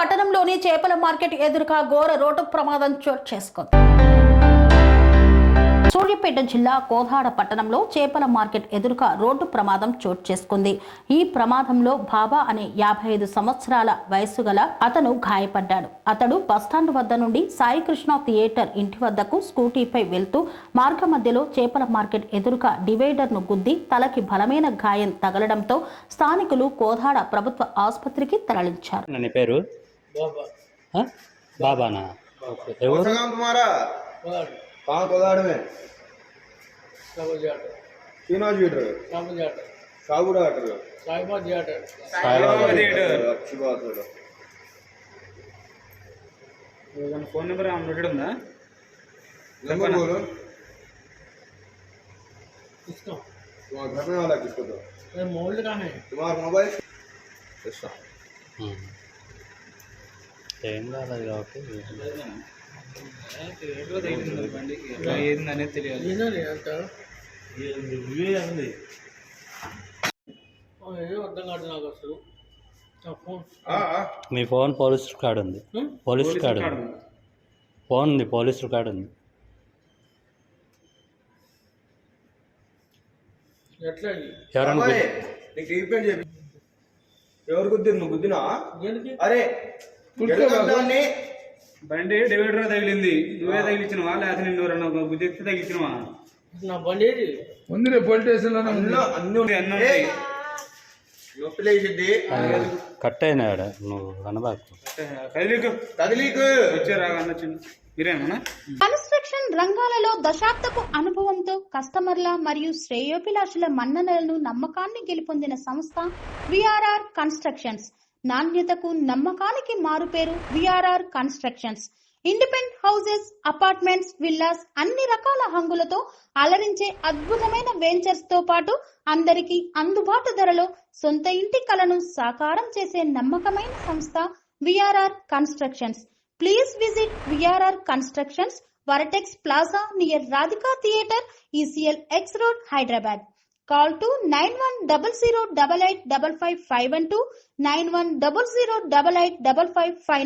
పట్టణంలోని చేపల మార్కెట్ ఎదురుగా ఘోర రోడ్డు ప్రమాదం చోటు చేసుకుంది. సూర్యాపేట జిల్లా కోదాడ పట్టణంలో చేపల మార్కెట్ ఎదురుగా రోడ్డు ప్రమాదం చోటు చేసుకుంది. ఈ ప్రమాదంలో బాబా అనే 55 సంవత్సరాల వయసు గల అతను గాయపడ్డాడు. అతడు బస్టాండ్ వద్ద నుండి సాయికృష్ణ థియేటర్ ఇంటి వద్దకు స్కూటీపై వెళ్తూ మార్గ మధ్యలో చేపల మార్కెట్ ఎదురుగా డివైడర్ ను గుద్ది తలకి బలమైన గాయం తగలడంతో స్థానికులు కోదాడ ప్రభుత్వ ఆసుపత్రికి తరలించారు. నా పేరు బాబానా? ఎవరు? कहाँ कोदाड़ में तीनों मीटर साबुरा अच्छी बात है। फोन नंबर नोटेड ఉందా? नंबर बोलो किसका? तुम्हारे घर में वाला किसको दो? मोबाइल कहाँ है? तुम्हारा मोबाइल ఏం కాలేదు కాబట్టి ఏందనేది తెలియాలి. ఏదో అర్థం కాదు నాకు అసలు. మీ ఫోన్ పోలీస్ రికార్డ్ ఉంది. పోలీస్ రికార్డ్ ఉంది. ఫోన్ ఉంది, పోలీస్ రికార్డ్ ఉంది. ఎట్లా ఎవరు గుద్దిరు? నువ్వు గుద్దినా? అరే బండి డివైడర్ తగిలింది. నువ్వే తగిలిచ్చినవా లేకపోతే నిన్ను బుద్ధి తగిలిచ్చినవా? నా బండి ఉంది పోలీస్ స్టేషన్ కట్ అయినాడు. నువ్వు అనబాకు. వచ్చారా మీరేమన్నా? కన్స్ట్రక్షన్ రంగాలలో దశాబ్దపు అనుభవంతో కస్టమర్ల మరియు శ్రేయోభిలాషుల మన్ననలను నమ్మకాన్ని గెలుపొందిన సంస్థ విఆర్ఆర్ కన్స్ట్రక్షన్స్. నాణ్యతకు నమ్మకానికి మారుపేరు VRR constructions. Independent houses, apartments, villas అన్ని రకాల హంగులతో అలరించే అద్భుతమైన వెంచర్స్ తో పాటు అందరికీ అందుబాటు ధరలో సొంత ఇంటి కలను సాకారం చేసే నమ్మకమైన సంస్థ VRR constructions. Please visit VRR constructions, వరటెక్స్ plaza near Radhika theatre, ECL X Road, Hyderabad. Call to 910088555512 9100885559.